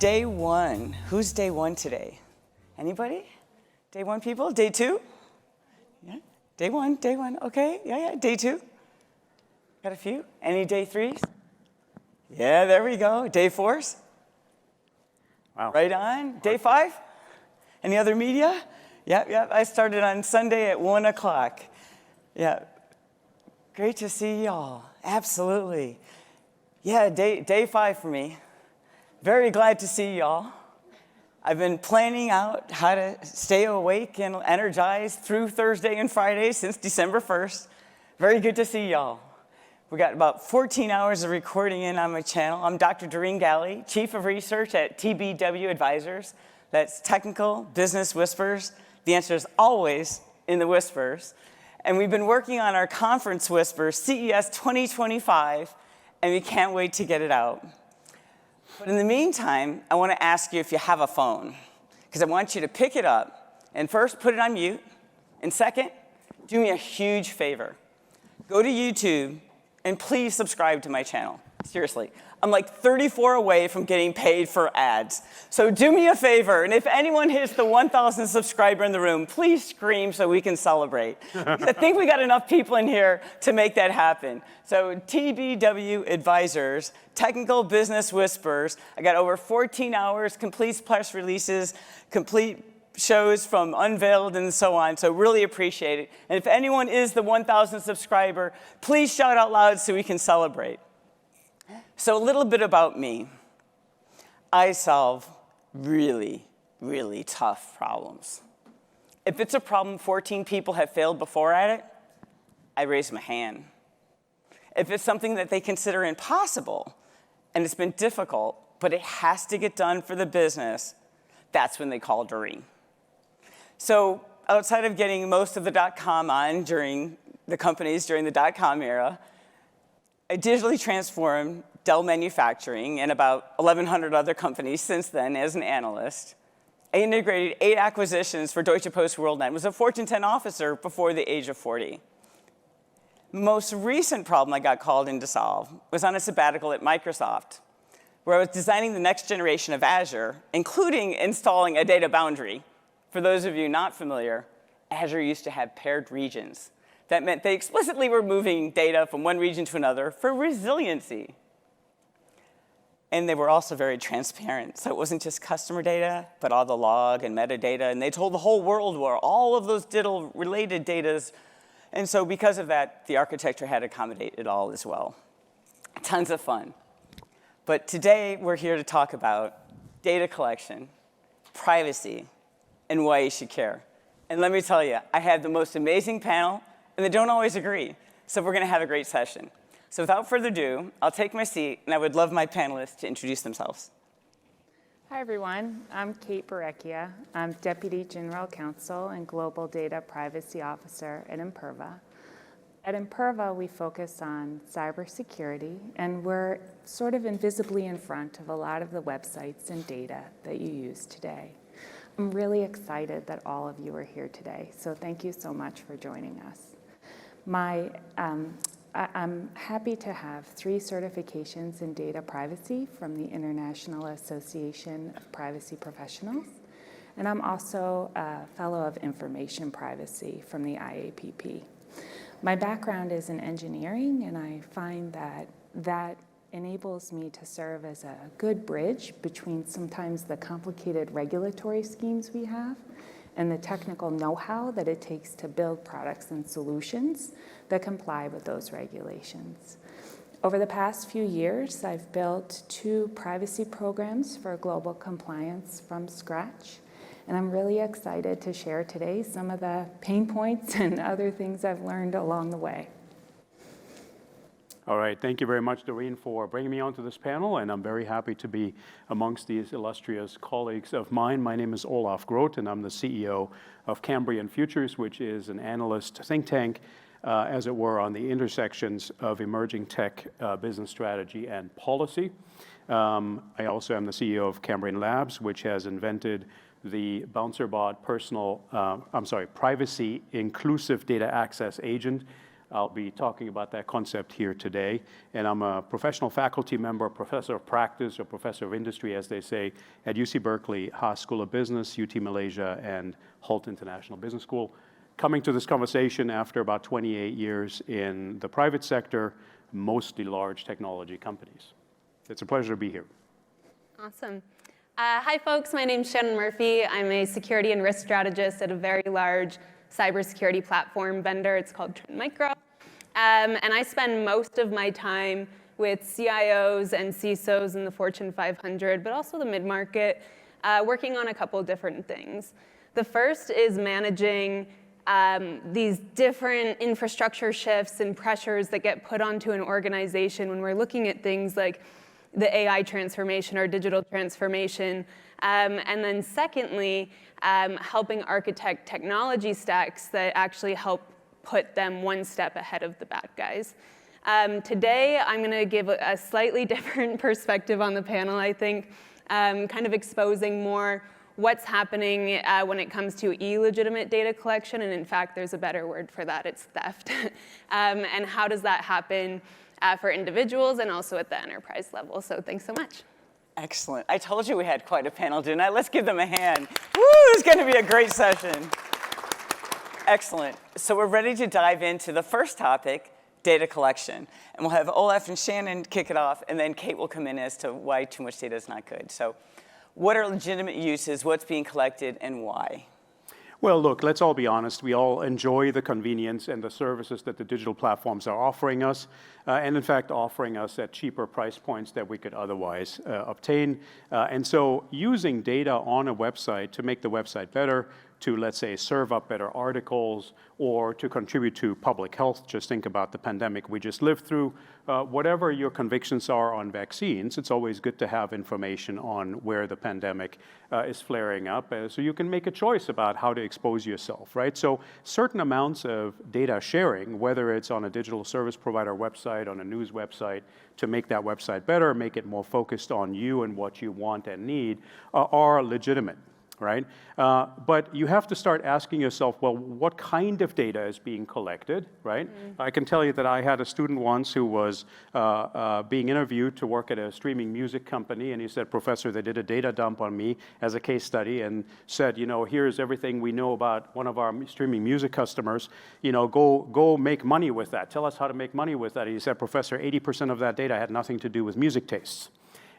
day one. Who's day one today? Anybody? Day one people? Day two? Yeah, day one, okay, yeah, day two. Got a few? Any day threes? Yeah, there we go. Day fours? Wow. Right on. Day five? Any other media? Yeah, I started on Sunday at 1 o'clock. Yeah, great to see y'all, absolutely. Yeah, day five for me. Very glad to see y'all. I've been planning out how to stay awake and energized through Thursday and Friday since December 1st. Very good to see y'all. We got about 14 hours of recording in on my channel. I'm Dr. Doreen Galli, Chief of Research at TBW Advisors. That's Technical Business Whispers. The answer is always in the whispers. And we've been working on our conference whispers, CES 2025, and we can't wait to get it out. But in the meantime, I want to ask you if you have a phone, because I want you to pick it up and first put it on mute, and second, do me a huge favor. Go to YouTube and please subscribe to my channel. Seriously, I'm like 34 away from getting paid for ads. So do me a favor, and if anyone hits the 1,000 subscriber in the room, please scream so we can celebrate. I think we got enough people in here to make that happen. So TBW Advisors, Technical Business Whispers. I got over 14 hours, complete press releases, complete shows from Unveiled and so on, so really appreciate it. And if anyone is the 1,000 subscriber, please shout out loud so we can celebrate. So a little bit about me. I solve really, really tough problems. If it's a problem 14 people have failed before at it, I raise my hand. If it's something that they consider impossible, and it's been difficult, but it has to get done for the business, that's when they call Doreen. So outside of getting most of the .com on during the .com era, I digitally transformed Dell Manufacturing and about 1,100 other companies since then as an analyst. I integrated 8 acquisitions for Deutsche Post WorldNet, was a Fortune 10 officer before the age of 40. Most recent problem I got called in to solve was on a sabbatical at Microsoft, where I was designing the next generation of Azure, including installing a data boundary. For those of you not familiar, Azure used to have paired regions. That meant they explicitly were moving data from one region to another for resiliency. And they were also very transparent. So it wasn't just customer data, but all the log and metadata. And they told the whole world where all of those related data. And so because of that, the architecture had to accommodate it all as well. Tons of fun. But today, we're here to talk about data collection, privacy, and why you should care. And let me tell you, I had the most amazing panel, and they don't always agree. So we're going to have a great session. So without further ado, I'll take my seat, and I would love my panelists to introduce themselves. Hi, everyone. I'm Kate Barecchia. I'm Deputy General Counsel and Global Data Privacy Officer at Imperva. At Imperva, we focus on cybersecurity, and we're sort of invisibly in front of a lot of the websites and data that you use today. I'm really excited that all of you are here today, so thank you so much for joining us. I'm happy to have 3 certifications in data privacy from the International Association of Privacy Professionals, and I'm also a Fellow of Information Privacy from the IAPP. My background is in engineering, and I find that enables me to serve as a good bridge between sometimes the complicated regulatory schemes we have and the technical know-how that it takes to build products and solutions that comply with those regulations. Over the past few years, I've built 2 privacy programs for global compliance from scratch, and I'm really excited to share today some of the pain points and other things I've learned along the way. All right, thank you very much, Doreen, for bringing me onto this panel, and I'm very happy to be amongst these illustrious colleagues of mine. My name is Olaf Groth, and I'm the CEO of Cambrian Futures, which is an analyst think tank, as it were, on the intersections of emerging tech, business strategy, and policy. I also am the CEO of Cambrian Labs, which has invented the BouncerBot privacy inclusive data access agent. I'll be talking about that concept here today. And I'm a professional faculty member, professor of practice, or professor of industry, as they say, at UC Berkeley, Haas School of Business, UT Malaysia, and Hult International Business School. Coming to this conversation after about 28 years in the private sector, mostly large technology companies. It's a pleasure to be here. Awesome. Hi, folks. My name's Shannon Murphy. I'm a security and risk strategist at a very large cybersecurity platform vendor. It's called Trend Micro. And I spend most of my time with CIOs and CISOs in the Fortune 500, but also the mid-market, working on a couple different things. The first is managing these different infrastructure shifts and pressures that get put onto an organization when we're looking at things like the AI transformation or digital transformation. And then secondly, helping architect technology stacks that actually help put them one step ahead of the bad guys. Today, I'm going to give a slightly different perspective on the panel, I think, kind of exposing more what's happening when it comes to illegitimate data collection. And in fact, there's a better word for that. It's theft. And how does that happen for individuals and also at the enterprise level? So thanks so much. Excellent. I told you we had quite a panel, didn't I? Let's give them a hand. Woo, it's going to be a great session. Excellent. So we're ready to dive into the first topic, data collection. And we'll have Olaf and Shannon kick it off, and then Kate will come in as to why too much data is not good. So what are legitimate uses, what's being collected, and why? Well, look, let's all be honest. We all enjoy the convenience and the services that the digital platforms are offering us, and in fact offering us at cheaper price points that we could otherwise obtain. And so using data on a website to make the website better, to, let's say, serve up better articles, or to contribute to public health. Just think about the pandemic we just lived through. Whatever your convictions are on vaccines, it's always good to have information on where the pandemic is flaring up, so you can make a choice about how to expose yourself, right? So certain amounts of data sharing, whether it's on a digital service provider website, on a news website, to make that website better, make it more focused on you and what you want and need, are legitimate. Right? But you have to start asking yourself, well, what kind of data is being collected, right? I can tell you that I had a student once who was being interviewed to work at a streaming music company, and he said, Professor, they did a data dump on me as a case study and said, you know, here's everything we know about one of our streaming music customers, you know, go make money with that. Tell us how to make money with that. And he said, Professor, 80% of that data had nothing to do with music tastes.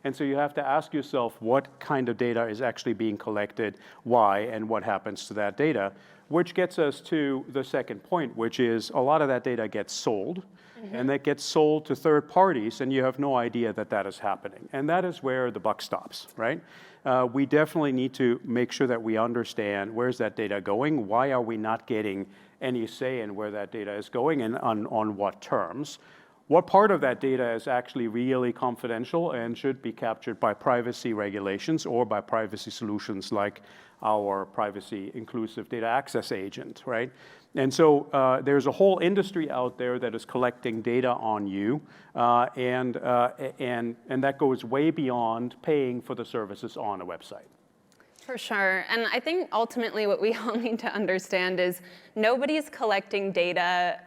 And so you have to ask yourself what kind of data is actually being collected, why, and what happens to that data, which gets us to the second point, which is a lot of that data gets sold, and that gets sold to third parties, and you have no idea that that is happening. And that is where the buck stops, right? We definitely need to make sure that we understand where's that data going, why are we not getting any say in where that data is going, and on what terms. What part of that data is actually really confidential and should be captured by privacy regulations or by privacy solutions like our privacy inclusive data access agent, right? And so there's a whole industry out there that is collecting data on you, and that goes way beyond paying for the services on a website. For sure. And I think ultimately what we all need to understand is nobody's collecting data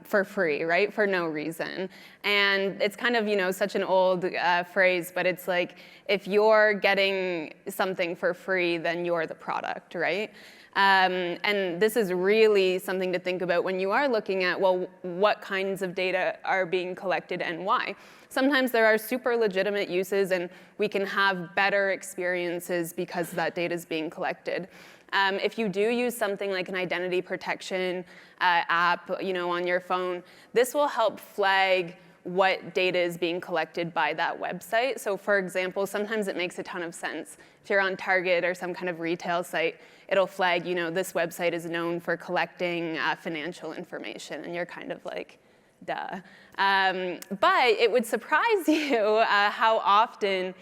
for free, right? For no reason. And it's kind of, you know, such an old phrase, but it's like, if you're getting something for free, then you're the product, right? And this is really something to think about when you are looking at, well, what kinds of data are being collected and why. Sometimes there are super legitimate uses and we can have better experiences because that data is being collected. If you do use something like an identity protection app, you know, on your phone, this will help flag what data is being collected by that website. So for example, sometimes it makes a ton of sense. If you're on Target or some kind of retail site, it'll flag, you know, this website is known for collecting financial information, and you're kind of like, duh. But it would surprise you how often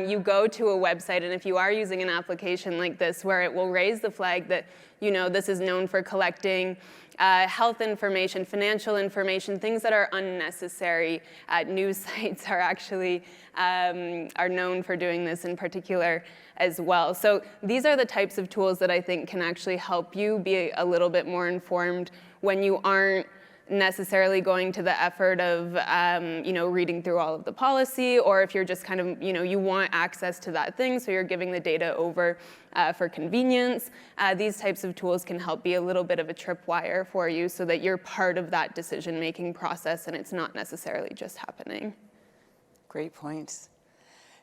you go to a website, and if you are using an application like this where it will raise the flag that, you know, this is known for collecting health information, financial information, things that are unnecessary. News sites are actually are known for doing this in particular as well. So these are the types of tools that I think can actually help you be a little bit more informed when you aren't necessarily going to the effort of reading through all of the policy, or if you're just kind of, you want access to that thing, so you're giving the data over for convenience. These types of tools can help be a little bit of a tripwire for you so that you're part of that decision-making process and it's not necessarily just happening. Great points.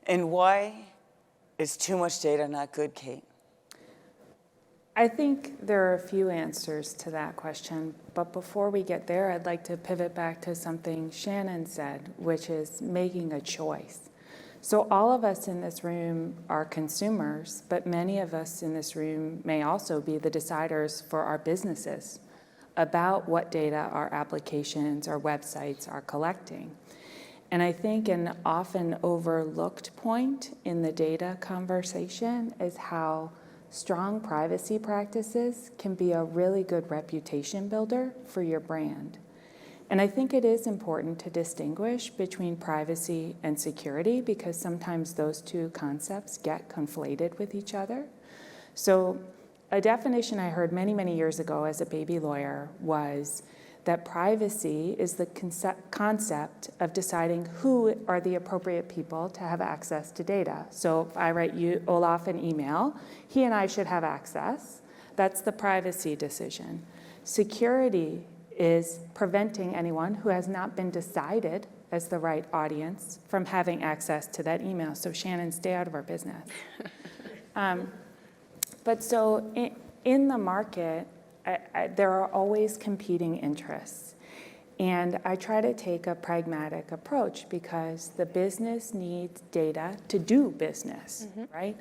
And why is too much data not good, Kate? I think there are a few answers to that question, but before we get there, I'd like to pivot back to something Shannon said, which is making a choice. So all of us in this room are consumers, but many of us in this room may also be the deciders for our businesses about what data our applications, our websites are collecting. And I think an often overlooked point in the data conversation is how strong privacy practices can be a really good reputation builder for your brand. And I think it is important to distinguish between privacy and security because sometimes those two concepts get conflated with each other. So a definition I heard many, many years ago as a baby lawyer was that privacy is the concept of deciding who are the appropriate people to have access to data. So if I write you, Olaf, an email, he and I should have access. That's the privacy decision. Security is preventing anyone who has not been decided as the right audience from having access to that email. So Shannon, stay out of our business. But so in the market, there are always competing interests. And I try to take a pragmatic approach because the business needs data to do business, right?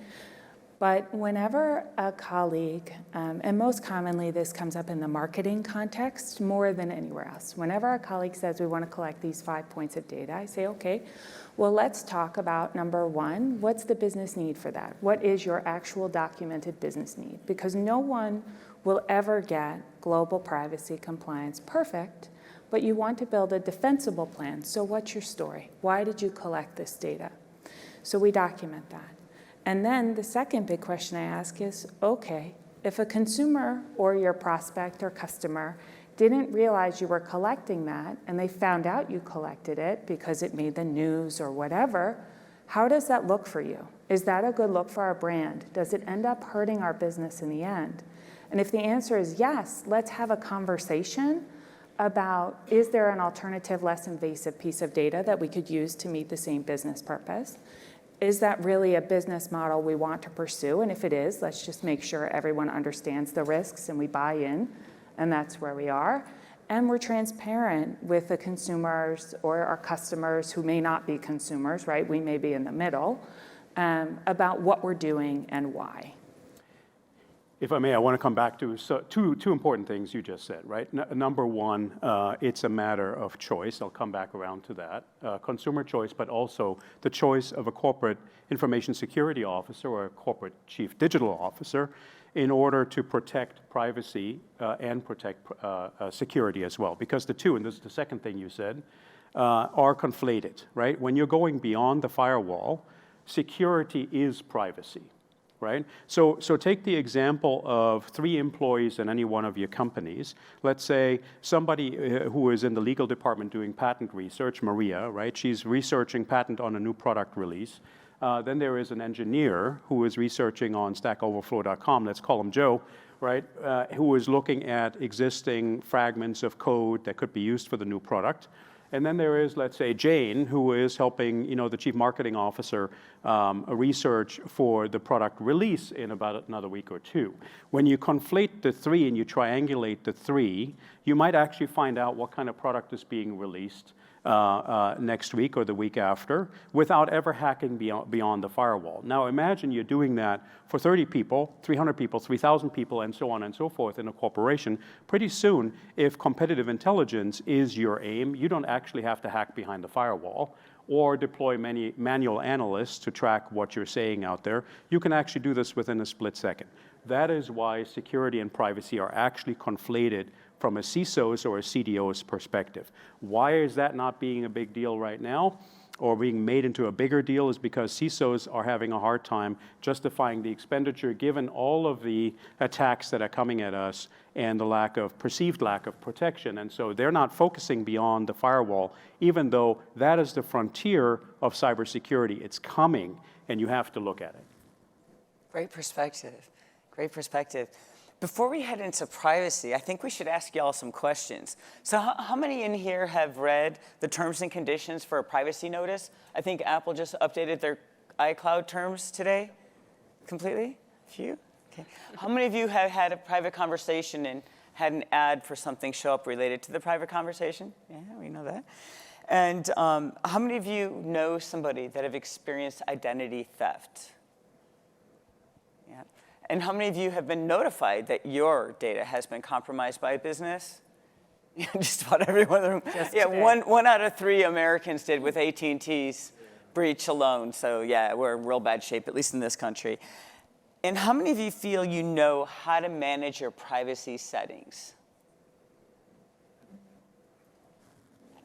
But whenever a colleague, and most commonly this comes up in the marketing context more than anywhere else. Whenever a colleague says we want to collect these 5 points of data, I say, okay, well, let's talk about number one, what's the business need for that? What is your actual documented business need? Because no one will ever get global privacy compliance perfect, but you want to build a defensible plan. So what's your story? Why did you collect this data? So we document that. And then the second big question I ask is, okay, if a consumer or your prospect or customer didn't realize you were collecting that and they found out you collected it because it made the news or whatever, how does that look for you? Is that a good look for our brand? Does it end up hurting our business in the end? And if the answer is yes, let's have a conversation about, is there an alternative, less invasive piece of data that we could use to meet the same business purpose? Is that really a business model we want to pursue? And if it is, let's just make sure everyone understands the risks and we buy in, and that's where we are. And we're transparent with the consumers or our customers who may not be consumers, right? We may be in the middle, about what we're doing and why. If I may, I want to come back to two important things you just said, right? Number one, it's a matter of choice. I'll come back around to that. Consumer choice, but also the choice of a corporate information security officer or a corporate chief digital officer in order to protect privacy and protect security as well. Because the two, and this is the second thing you said, are conflated, right? When you're going beyond the firewall, security is privacy. Right? So take the example of 3 employees in any one of your companies. Let's say somebody who is in the legal department doing patent research, Maria, right? She's researching patent on a new product release. Then there is an engineer who is researching on StackOverflow.com, let's call him Joe, right? Who is looking at existing fragments of code that could be used for the new product. And then there is, let's say, Jane, who is helping, the chief marketing officer research for the product release in about another week or 2. When you conflate the 3 and you triangulate the 3, you might actually find out what kind of product is being released next week or the week after without ever hacking beyond the firewall. Now imagine you're doing that for 30 people, 300 people, 3,000 people, and so on and so forth in a corporation. Pretty soon, if competitive intelligence is your aim, you don't actually have to hack behind the firewall or deploy many manual analysts to track what you're saying out there. You can actually do this within a split second. That is why security and privacy are actually conflated from a CISO's or a CDO's perspective. Why is that not being a big deal right now? or being made into a bigger deal is because CISOs are having a hard time justifying the expenditure given all of the attacks that are coming at us and the perceived lack of protection. And so they're not focusing beyond the firewall, even though that is the frontier of cybersecurity. It's coming, and you have to look at it. Great perspective. Great perspective. Before we head into privacy, I think we should ask y'all some questions. So how many in here have read the terms and conditions for a privacy notice? I think Apple just updated their iCloud terms today. Completely? A few? Okay. How many of you have had a private conversation and had an ad for something show up related to the private conversation? Yeah, we know that. And how many of you know somebody that have experienced identity theft? Yeah. And how many of you have been notified that your data has been compromised by a business? Just about everyone in the room. Yeah, one out of 3 Americans did with AT&T's breach alone. So yeah, we're in real bad shape, at least in this country. And how many of you feel you know how to manage your privacy settings?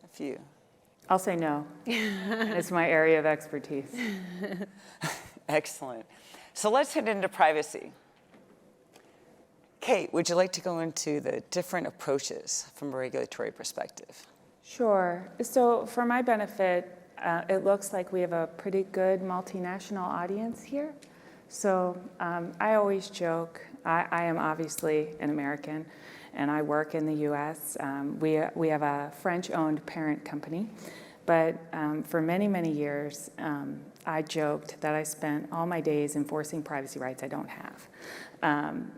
A few. I'll say no. It's my area of expertise. Excellent. So let's head into privacy. Kate, would you like to go into the different approaches from a regulatory perspective? Sure. So for my benefit, it looks like we have a pretty good multinational audience here. So I always joke, I am obviously an American, and I work in the US. We have a French-owned parent company, but for many, many years, I joked that I spent all my days enforcing privacy rights I don't have.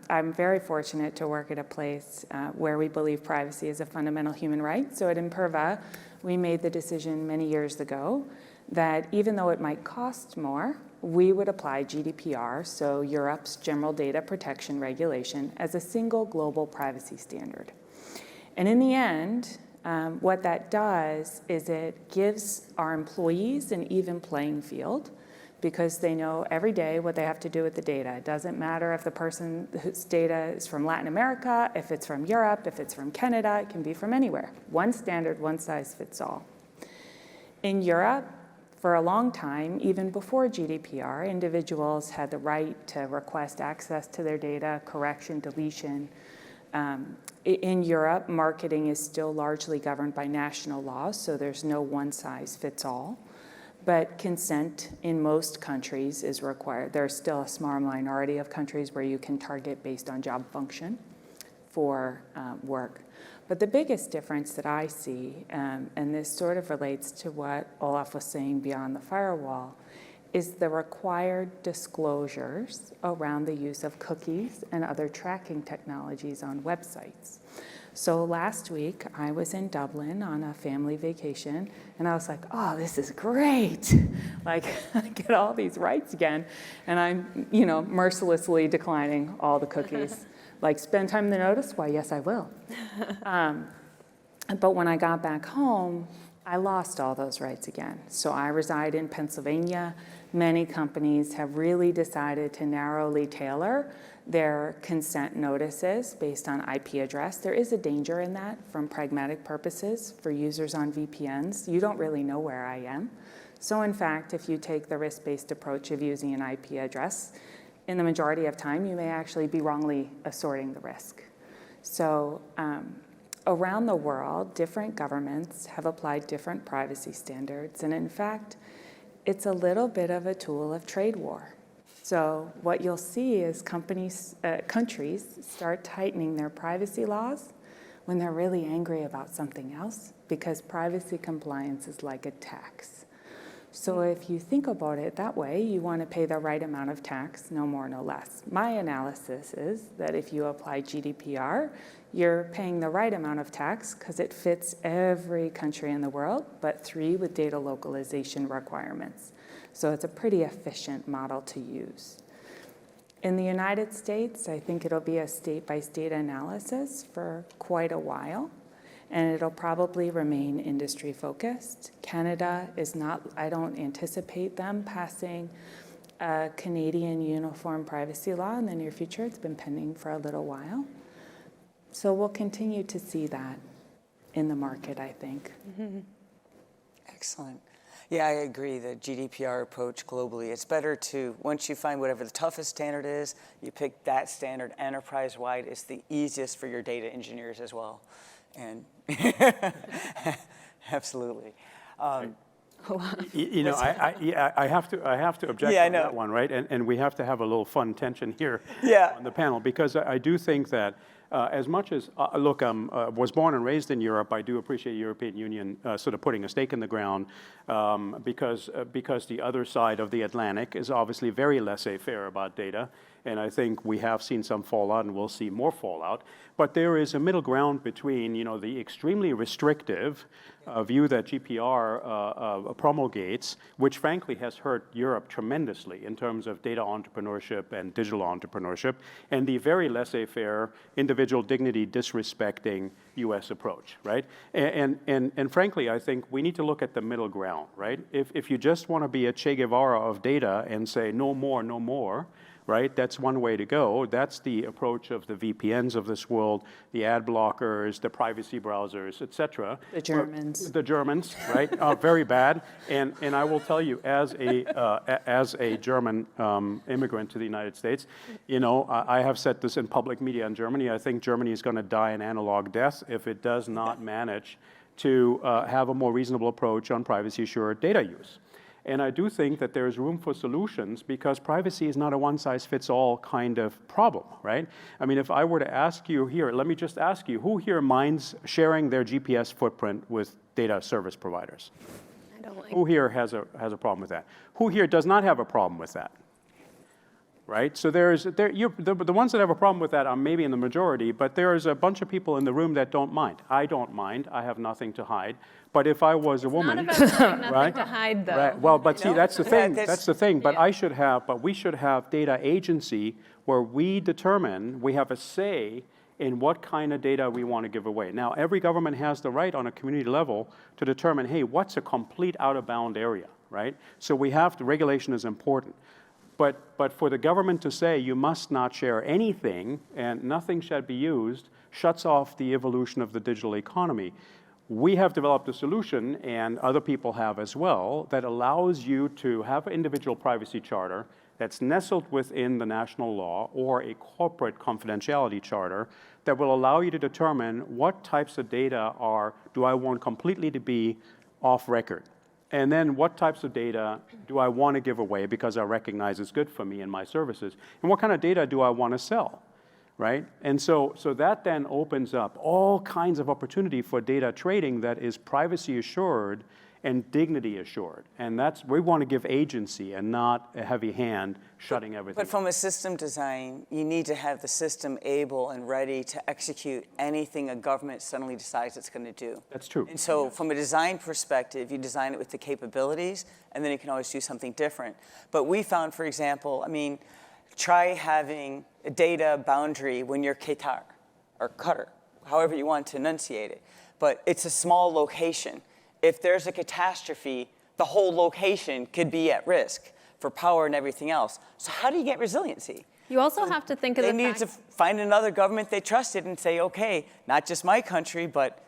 I'm very fortunate to work at a place where we believe privacy is a fundamental human right. So at Imperva, we made the decision many years ago that even though it might cost more, we would apply GDPR, so Europe's General Data Protection Regulation, as a single global privacy standard. And in the end, what that does is it gives our employees an even playing field because they know every day what they have to do with the data. It doesn't matter if the person's data is from Latin America, if it's from Europe, if it's from Canada, it can be from anywhere. One standard, one size fits all. In Europe, for a long time, even before GDPR, individuals had the right to request access to their data, correction, deletion. In Europe, marketing is still largely governed by national laws, so there's no one size fits all. But consent in most countries is required. There's still a small minority of countries where you can target based on job function for work. But the biggest difference that I see, and this sort of relates to what Olaf was saying beyond the firewall, is the required disclosures around the use of cookies and other tracking technologies on websites. So last week, I was in Dublin on a family vacation, and I was like, oh, this is great. Like, I get all these rights again, and I'm, mercilessly declining all the cookies. Like, spend time in the notice? Why, yes, I will. But when I got back home, I lost all those rights again. So I reside in Pennsylvania. Many companies have really decided to narrowly tailor their consent notices based on IP address. There is a danger in that from pragmatic purposes for users on VPNs. You don't really know where I am. So in fact, if you take the risk-based approach of using an IP address, in the majority of time, you may actually be wrongly assorting the risk. So around the world, different governments have applied different privacy standards. And in fact, it's a little bit of a tool of trade war. So what you'll see is countries start tightening their privacy laws when they're really angry about something else, because privacy compliance is like a tax. So if you think about it that way, you want to pay the right amount of tax, no more, no less. My analysis is that if you apply GDPR, you're paying the right amount of tax because it fits every country in the world, but 3 with data localization requirements. So it's a pretty efficient model to use. In the United States, I think it'll be a state-by-state analysis for quite a while, and it'll probably remain industry-focused. Canada is not, I don't anticipate them passing a Canadian uniform privacy law in the near future. It's been pending for a little while. So we'll continue to see that in the market, I think. Excellent. Yeah, I agree. The GDPR approach globally, it's better to, once you find whatever the toughest standard is, you pick that standard enterprise-wide. It's the easiest for your data engineers as well. And absolutely. You know, I have to object on that one, right? And we have to have a little fun tension here on the panel, because I do think that as much as, look, I was born and raised in Europe, I do appreciate the European Union sort of putting a stake in the ground because the other side of the Atlantic is obviously very laissez-faire about data. And I think we have seen some fallout, and we'll see more fallout. But there is a middle ground between, you know, the extremely restrictive view that GDPR promulgates, which frankly has hurt Europe tremendously in terms of data entrepreneurship and digital entrepreneurship, and the very laissez-faire, individual dignity disrespecting U.S. approach, right? And frankly, I think we need to look at the middle ground, right? If you just want to be a Che Guevara of data and say no more, no more, right? That's one way to go. That's the approach of the VPNs of this world, the ad blockers, the privacy browsers, et cetera. The Germans. The Germans, right? Very bad. And I will tell you, as a German immigrant to the United States, you know, I have said this in public media in Germany. I think Germany is going to die an analog death if it does not manage to have a more reasonable approach on privacy-assured data use. And I do think that there's room for solutions, because privacy is not a one-size-fits-all kind of problem, right? I mean, if I were to ask you here, let me just ask you, who here minds sharing their GPS footprint with data service providers? I don't like. Who here has a problem with that? Who here does not have a problem with that? Right? So the ones that have a problem with that are maybe in the majority, but there's a bunch of people in the room that don't mind. I don't mind. I have nothing to hide. But if I was a woman, not about having nothing to hide, though. right? Well, but see, that's the thing. That's the thing. But Yeah. we should have data agency where we determine, we have a say in what kind of data we want to give away. Now, every government has the right on a community level to determine, hey, what's a complete out-of-bound area, right? So we have, the regulation is important. But for the government to say you must not share anything and nothing shall be used shuts off the evolution of the digital economy. We have developed a solution, and other people have as well, that allows you to have an individual privacy charter that's nestled within the national law or a corporate confidentiality charter that will allow you to determine what types of data do I want completely to be off record. And then what types of data do I want to give away because I recognize it's good for me and my services? And what kind of data do I want to sell, right? And so that then opens up all kinds of opportunity for data trading that is privacy assured and dignity assured. And we want to give agency and not a heavy hand shutting everything. But from a system design, you need to have the system able and ready to execute anything a government suddenly decides it's going to do. That's true. And so from a design perspective, you design it with the capabilities, and then you can always do something different. But we found, for example, I mean, try having a data boundary when you're Qatar or Qatar, however you want to enunciate it. But it's a small location. If there's a catastrophe, the whole location could be at risk for power and everything else. So how do you get resiliency? You also have to think of the fact they need to find another government they trusted and say, okay, not just my country, but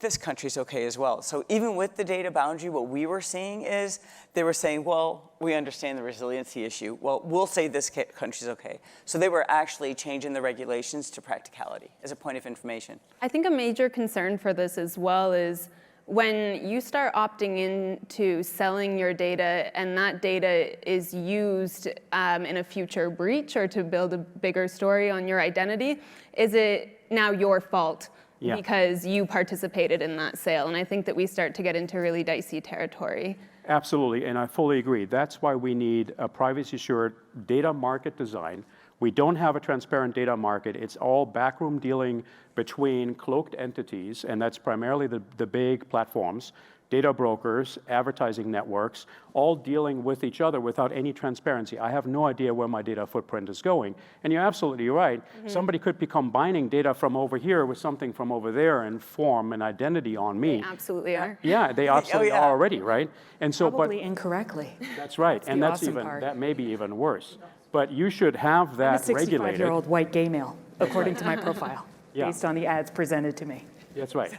this country's okay as well. So even with the data boundary, what we were seeing is they were saying, well, we understand the resiliency issue. Well, we'll say this country's okay. So they were actually changing the regulations to practicality as a point of information. I think a major concern for this as well is when you start opting into selling your data and that data is used in a future breach or to build a bigger story on your identity, is it now your fault because you participated in that sale? And I think that we start to get into really dicey territory. Absolutely, and I fully agree. That's why we need a privacy-assured data market design. We don't have a transparent data market. It's all backroom dealing between cloaked entities, and that's primarily the big platforms, data brokers, advertising networks, all dealing with each other without any transparency. I have no idea where my data footprint is going. And you're absolutely right. Mm-hmm. Somebody could be combining data from over here with something from over there and form an identity on me. They absolutely are. Yeah, they absolutely are already, right? And so, probably incorrectly. That's right, and that's awesome even part. That may be even worse. But you should have that I'm a regulated. 65-year-old white gay male, according to my profile, based on the ads presented to me. That's right.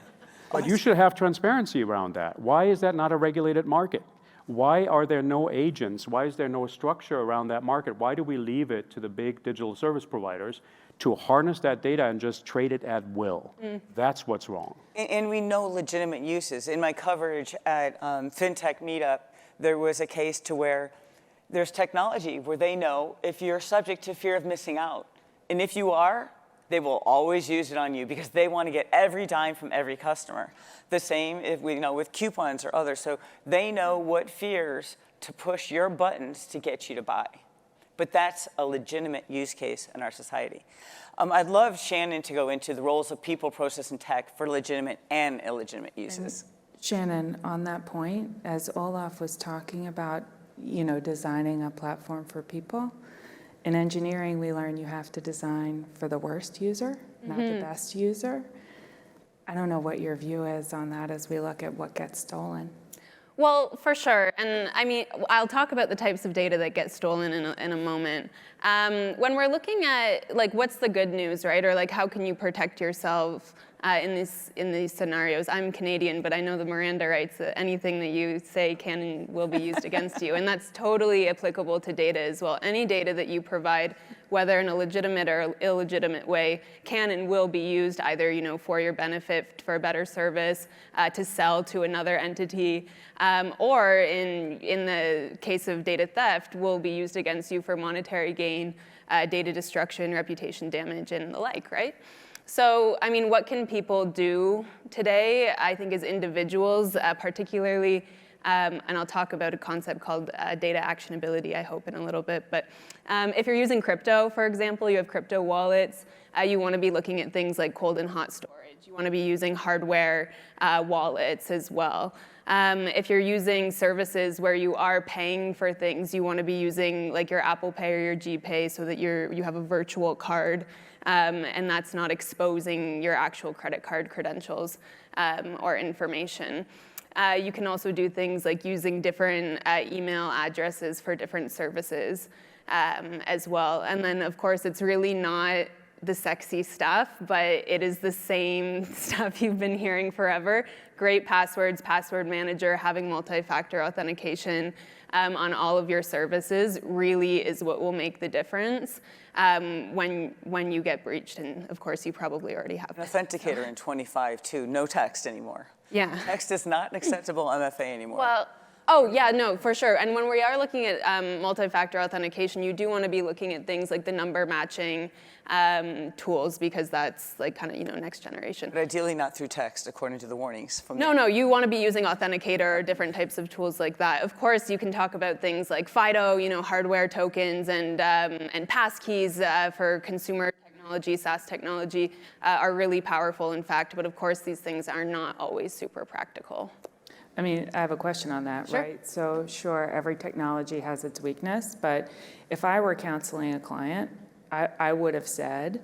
But you should have transparency around that. Why is that not a regulated market? Why are there no agents? Why is there no structure around that market? Why do we leave it to the big digital service providers to harness that data and just trade it at will? That's what's wrong. And we know legitimate uses. In my coverage at FinTech Meetup, there was a case to where there's technology where they know if you're subject to fear of missing out. And if you are, they will always use it on you because they want to get every dime from every customer. The same if we with coupons or others. So they know what fears to push your buttons to get you to buy. But that's a legitimate use case in our society. I'd love Shannon to go into the roles of people, process, and tech for legitimate and illegitimate uses. Shannon, on that point, as Olaf was talking about, designing a platform for people, in engineering, we learn you have to design for the worst user, not the best user. I don't know what your view is on that as we look at what gets stolen. Well, for sure. And I mean, I'll talk about the types of data that get stolen in a moment. When we're looking at what's the good news, right? Or how can you protect yourself in these scenarios? I'm Canadian, but I know the Miranda rights that anything that you say can and will be used against you. And that's totally applicable to data as well. Any data that you provide, whether in a legitimate or illegitimate way, can and will be used either for your benefit, for a better service, to sell to another entity, or in the case of data theft, will be used against you for monetary gain, data destruction, reputation damage, and the like, right? So, I mean, what can people do today? I think as individuals, particularly, and I'll talk about a concept called data actionability, I hope, in a little bit. But if you're using crypto, for example, you have crypto wallets, you want to be looking at things like cold and hot storage. You want to be using hardware wallets as well. If you're using services where you are paying for things, you want to be using your Apple Pay or your GPay so that you have a virtual card. And that's not exposing your actual credit card credentials or information. You can also do things like using different email addresses for different services as well. And then, of course, it's really not the sexy stuff, but it is the same stuff you've been hearing forever. Great passwords, password manager, having multi-factor authentication on all of your services really is what will make the difference when you get breached. And of course, you probably already have. An authenticator in 25 too, no text anymore. Yeah. Text is not an acceptable MFA anymore. Well, oh yeah, no, for sure. And when we are looking at multi-factor authentication, you do want to be looking at things like the number matching tools, because that's kind of next generation. But ideally not through text, according to the warnings from No, you want to be using Authenticator or different types of tools like that. Of course, you can talk about things like FIDO, hardware tokens and passkeys for consumer technology, SaaS technology are really powerful, in fact. But of course, these things are not always super practical. I mean, I have a question on that, Sure. right? So sure, every technology has its weakness, but if I were counseling a client, I would have said,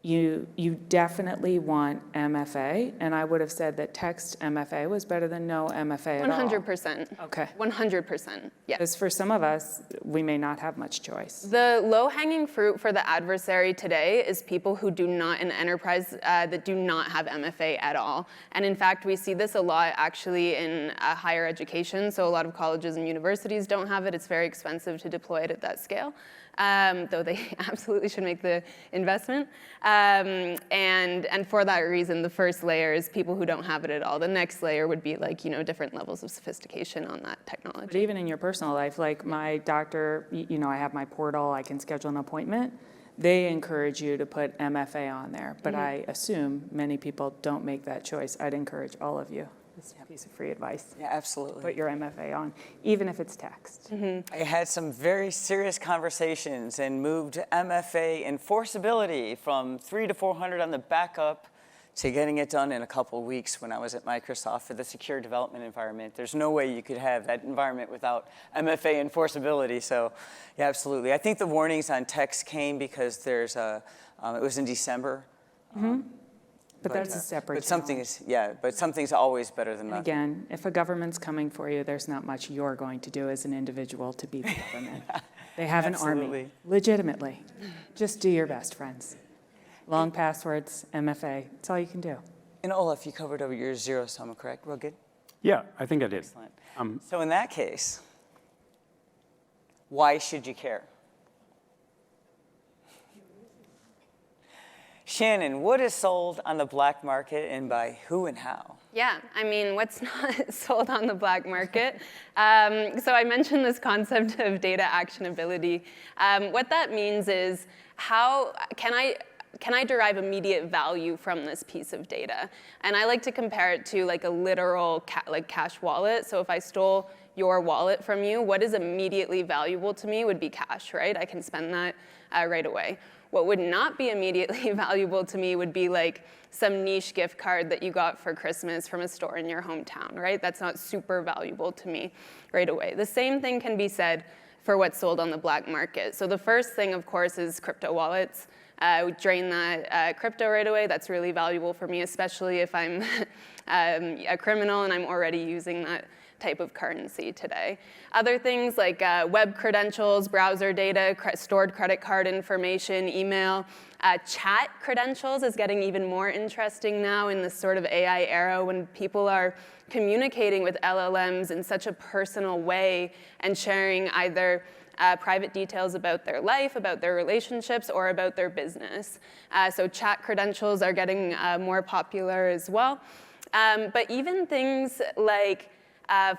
you definitely want MFA, and I would have said that text MFA was better than no MFA at all. 100%. Okay. 100%, yeah. Because for some of us, we may not have much choice. The low-hanging fruit for the adversary today is people who do not, in enterprise, that do not have MFA at all. And in fact, we see this a lot actually in higher education. So a lot of colleges and universities don't have it. It's very expensive to deploy it at that scale. Though they absolutely should make the investment. And for that reason, the first layer is people who don't have it at all. The next layer would be different levels of sophistication on that technology. But even in your personal life, like my doctor, I have my portal, I can schedule an appointment. They encourage you to put MFA on there, but I assume many people don't make that choice. I'd encourage all of you. This piece of free advice. Yeah, absolutely. Put your MFA on, even if it's text. I had some very serious conversations and moved MFA enforceability from 300 to 400 on the backup to getting it done in a couple of weeks when I was at Microsoft for the secure development environment. There's no way you could have that environment without MFA enforceability. So, yeah, absolutely. I think the warnings on text came because there's it was in December. But that's a separate But something's always better than nothing. Again, if a government's coming for you, there's not much you're going to do as an individual to beat the government. They have an army, Absolutely. legitimately. Just do your best, friends. Long passwords, MFA, it's all you can do. And Olaf, you covered over your zero sum, correct? Real good. Yeah, I think I did. Excellent. So in that case, why should you care? Shannon, what is sold on the black market and by who and how? Yeah, I mean, what's not sold on the black market? So I mentioned this concept of data actionability. What that means is, how can I derive immediate value from this piece of data? And I like to compare it to like a literal cash wallet. So if I stole your wallet from you, what is immediately valuable to me would be cash, right? I can spend that right away. What would not be immediately valuable to me would be like some niche gift card that you got for Christmas from a store in your hometown, right? That's not super valuable to me right away. The same thing can be said for what's sold on the black market. So the first thing, of course, is crypto wallets. We drain that crypto right away. That's really valuable for me, especially if I'm a criminal and I'm already using that type of currency today. Other things like web credentials, browser data, stored credit card information, email. Chat credentials is getting even more interesting now in this sort of AI era when people are communicating with LLMs in such a personal way and sharing either private details about their life, about their relationships, or about their business. So chat credentials are getting more popular as well. But even things like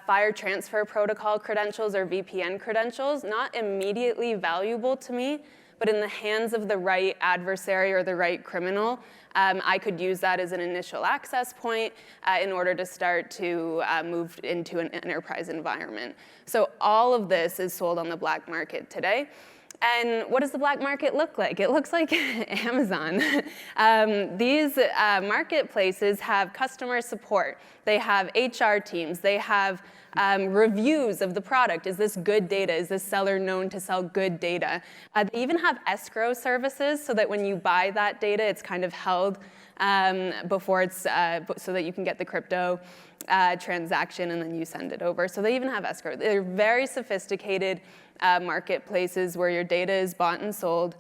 fire transfer protocol credentials or VPN credentials, not immediately valuable to me, but in the hands of the right adversary or the right criminal, I could use that as an initial access point in order to start to move into an enterprise environment. So all of this is sold on the black market today. And what does the black market look like? It looks like Amazon. These marketplaces have customer support. They have HR teams. They have reviews of the product. Is this good data? Is this seller known to sell good data? They even have escrow services so that when you buy that data, it's kind of held before it's so that you can get the crypto transaction and then you send it over. So they even have escrow. They're very sophisticated marketplaces where your data is bought and sold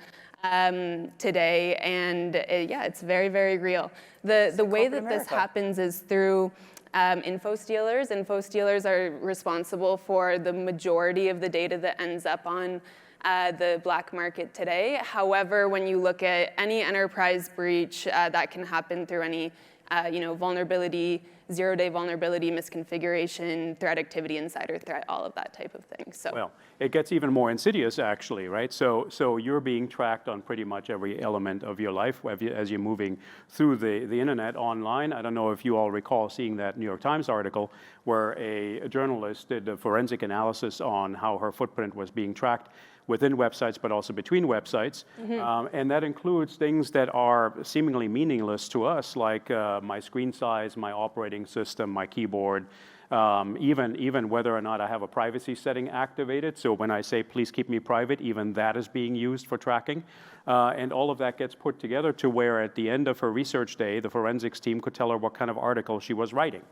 today, and yeah, it's very, very real. The way that this happens is through info stealers. Info stealers are responsible for the majority of the data that ends up on the black market today. However, when you look at any enterprise breach, that can happen through any vulnerability, zero-day vulnerability, misconfiguration, threat activity, insider threat, all of that type of thing. So. Well, it gets even more insidious, actually, right? So you're being tracked on pretty much every element of your life as you're moving through the internet online. I don't know if you all recall seeing that New York Times article where a journalist did a forensic analysis on how her footprint was being tracked within websites, but also between websites. Mm-hmm. And that includes things that are seemingly meaningless to us, like my screen size, my operating system, my keyboard, even whether or not I have a privacy setting activated. So when I say, please keep me private, even that is being used for tracking. And all of that gets put together to where at the end of her research day, the forensics team could tell her what kind of article she was writing.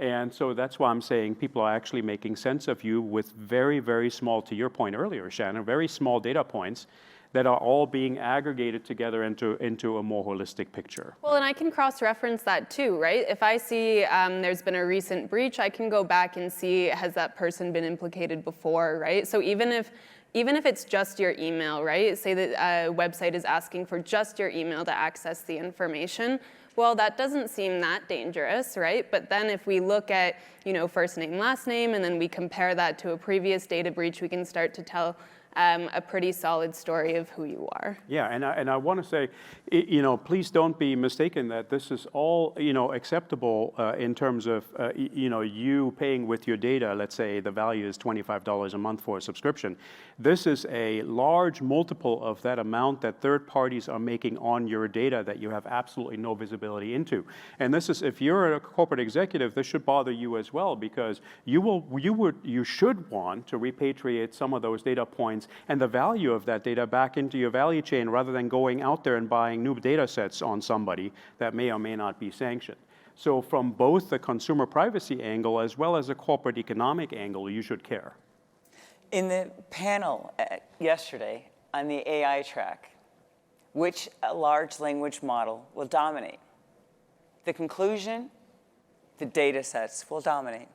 And so that's why I'm saying people are actually making sense of you with very, very small, to your point earlier, Shannon, very small data points that are all being aggregated together into a more holistic picture. Well, and I can cross-reference that too, right? If I see there's been a recent breach, I can go back and see, has that person been implicated before, right? So even if it's just your email, right? Say that a website is asking for just your email to access the information. Well, that doesn't seem that dangerous, right? But then if we look at, first name, last name, and then we compare that to a previous data breach, we can start to tell a pretty solid story of who you are. Yeah, and I want to say, please don't be mistaken that this is all, acceptable in terms of, you paying with your data. Let's say the value is $25 a month for a subscription. This is a large multiple of that amount that third parties are making on your data that you have absolutely no visibility into. And this is, if you're a corporate executive, this should bother you as well, because you should want to repatriate some of those data points and the value of that data back into your value chain rather than going out there and buying new data sets on somebody that may or may not be sanctioned. So from both the consumer privacy angle as well as a corporate economic angle, you should care. In the panel yesterday on the AI track, which large language model will dominate? The conclusion, the data sets will dominate?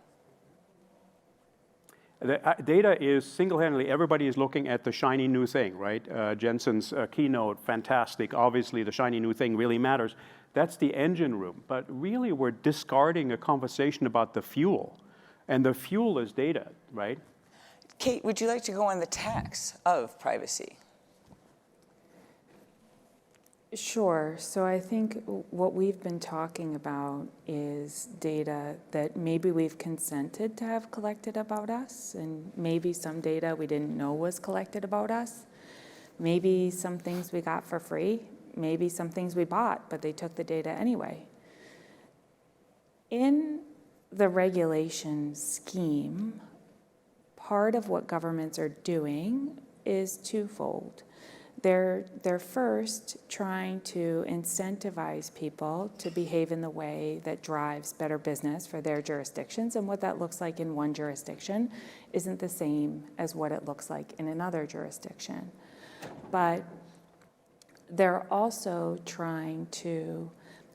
The data is single-handedly, everybody is looking at the shiny new thing, right? Jensen's keynote, fantastic. Obviously, the shiny new thing really matters. That's the engine room. But really, we're discarding a conversation about the fuel. And the fuel is data, right? Kate, would you like to go on the tax of privacy? Sure. So I think what we've been talking about is data that maybe we've consented to have collected about us, and maybe some data we didn't know was collected about us. Maybe some things we got for free, maybe some things we bought, but they took the data anyway. In the regulation scheme, part of what governments are doing is twofold. They're first trying to incentivize people to behave in the way that drives better business for their jurisdictions, and what that looks like in one jurisdiction isn't the same as what it looks like in another jurisdiction. But they're also trying to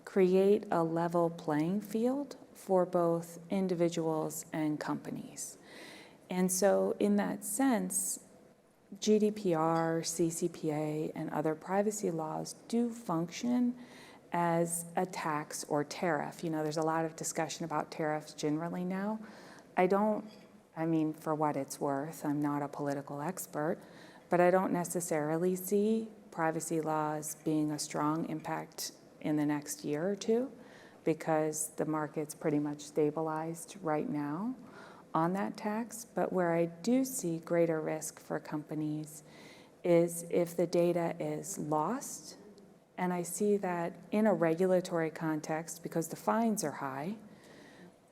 create a level playing field for both individuals and companies. And so in that sense, GDPR, CCPA, and other privacy laws do function as a tax or tariff. You know, there's a lot of discussion about tariffs generally now. I mean, for what it's worth, I'm not a political expert, but I don't necessarily see privacy laws being a strong impact in the next year or two, because the market's pretty much stabilized right now on that tax. But where I do see greater risk for companies is if the data is lost, and I see that in a regulatory context because the fines are high,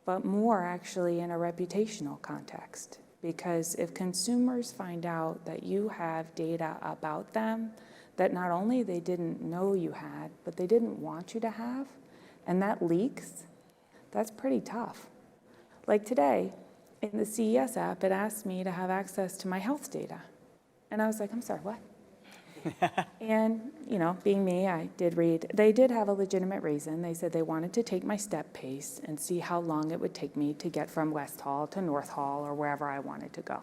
but more actually in a reputational context. Because if consumers find out that you have data about them that not only they didn't know you had, but they didn't want you to have, and that leaks, that's pretty tough. Like today, in the CES app, it asked me to have access to my health data. And I was like, I'm sorry, what? And, you know, being me, I did read. They did have a legitimate reason. They said they wanted to take my step pace and see how long it would take me to get from West Hall to North Hall or wherever I wanted to go.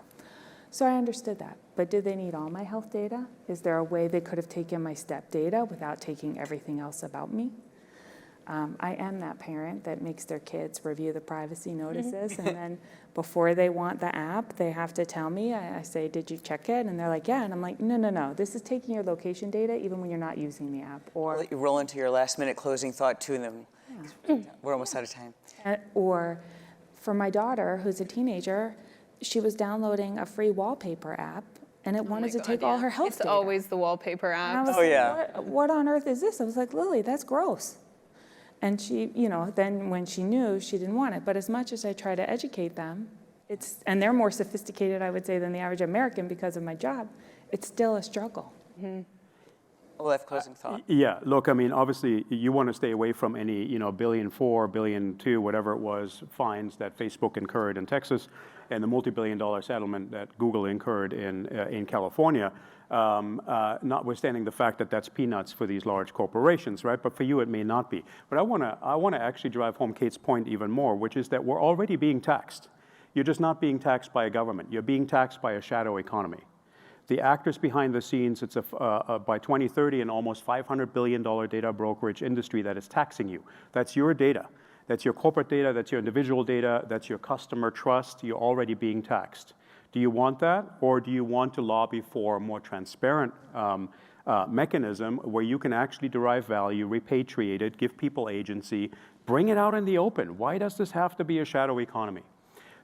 So I understood that. But did they need all my health data? Is there a way they could have taken my step data without taking everything else about me? I am that parent that makes their kids review the privacy notices, and then before they want the app, they have to tell me. I say, did you check it? And they're like, yeah. And I'm like, no. This is taking your location data even when you're not using the app. Or I'll let you roll into your last minute closing thought too, and then we're almost out of time. Or for my daughter, who's a teenager, she was downloading a free wallpaper app, and it wanted to take all her health data. It's always the wallpaper And I app. was Oh, like, yeah. what on earth is this? I was like, Lily, that's gross. And she, you know, then when she knew, she didn't want it. But as much as I try to educate them, and they're more sophisticated, I would say, than the average American because of my job, it's still a struggle. Olaf, closing thought. Yeah, look, I mean, obviously, you want to stay away from any, $1.4 billion, $1.2 billion, whatever it was, fines that Facebook incurred in Texas, and the multi-billion-dollar settlement that Google incurred in California, notwithstanding the fact that that's peanuts for these large corporations, right? But for you, it may not be. But I want to actually drive home Kate's point even more, which is that we're already being taxed. You're just not being taxed by a government. You're being taxed by a shadow economy. The actors behind the scenes, it's by 2030 an almost $500 billion data brokerage industry that is taxing you. That's your data. That's your corporate data. That's your individual data. That's your customer trust. You're already being taxed. Do you want that, or do you want to lobby for a more transparent mechanism where you can actually derive value, repatriate it, give people agency, bring it out in the open? Why does this have to be a shadow economy?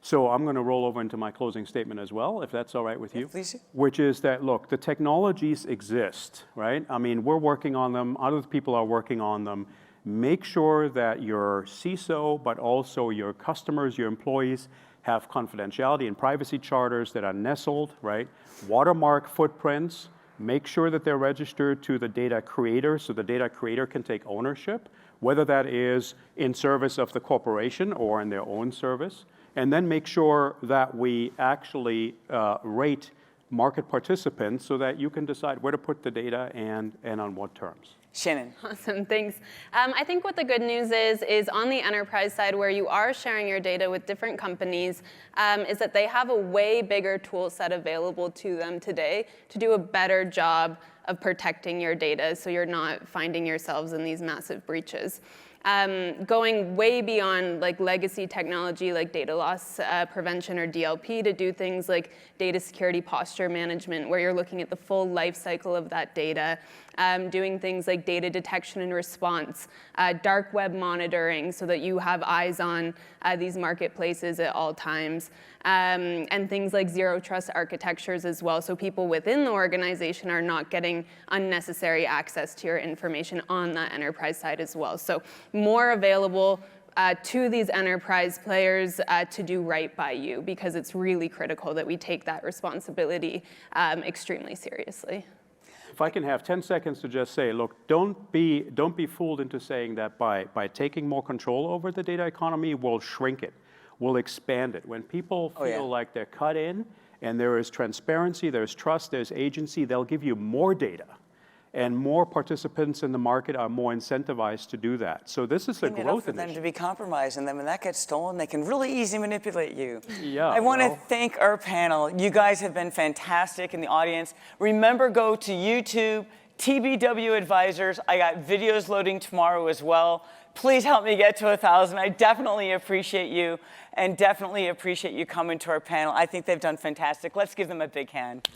So I'm going to roll over into my closing statement as well, if that's all right with you. Please. Which is that, look, the technologies exist, right? I mean, we're working on them. Other people are working on them. Make sure that your CISO, but also your customers, your employees, have confidentiality and privacy charters that are nestled, right? Watermark footprints. Make sure that they're registered to the data creator so the data creator can take ownership, whether that is in service of the corporation or in their own service. And then make sure that we actually rate market participants so that you can decide where to put the data and on what terms. Shannon. Awesome, thanks. I think what the good news is on the enterprise side where you are sharing your data with different companies, is that they have a way bigger tool set available to them today to do a better job of protecting your data so you're not finding yourselves in these massive breaches. Going way beyond like legacy technology like data loss prevention or DLP to do things like data security posture management where you're looking at the full life cycle of that data, doing things like data detection and response, dark web monitoring so that you have eyes on these marketplaces at all times, and things like zero trust architectures as well, so people within the organization are not getting unnecessary access to your information on that enterprise side as well. So more available to these enterprise players to do right by you, because it's really critical that we take that responsibility extremely seriously. If I can have 10 seconds to just say, look, don't be fooled into saying that by taking more control over the data economy, we'll shrink it, we'll expand it. When people feel like they're cut in and there is transparency, there's trust, there's agency, they'll give you more data. And more participants in the market are more incentivized to do that. So this is a growth for them initiative. to be compromised, and then when that gets stolen, they can really easily manipulate you. Yeah, I want to thank our panel. You guys have been fantastic in the audience. Remember, go to YouTube, TBW Advisors. I got videos loading tomorrow as well. Please help me get to 1,000. I definitely appreciate you, and definitely appreciate you coming to our panel. I think they've done fantastic. Let's give them a big hand.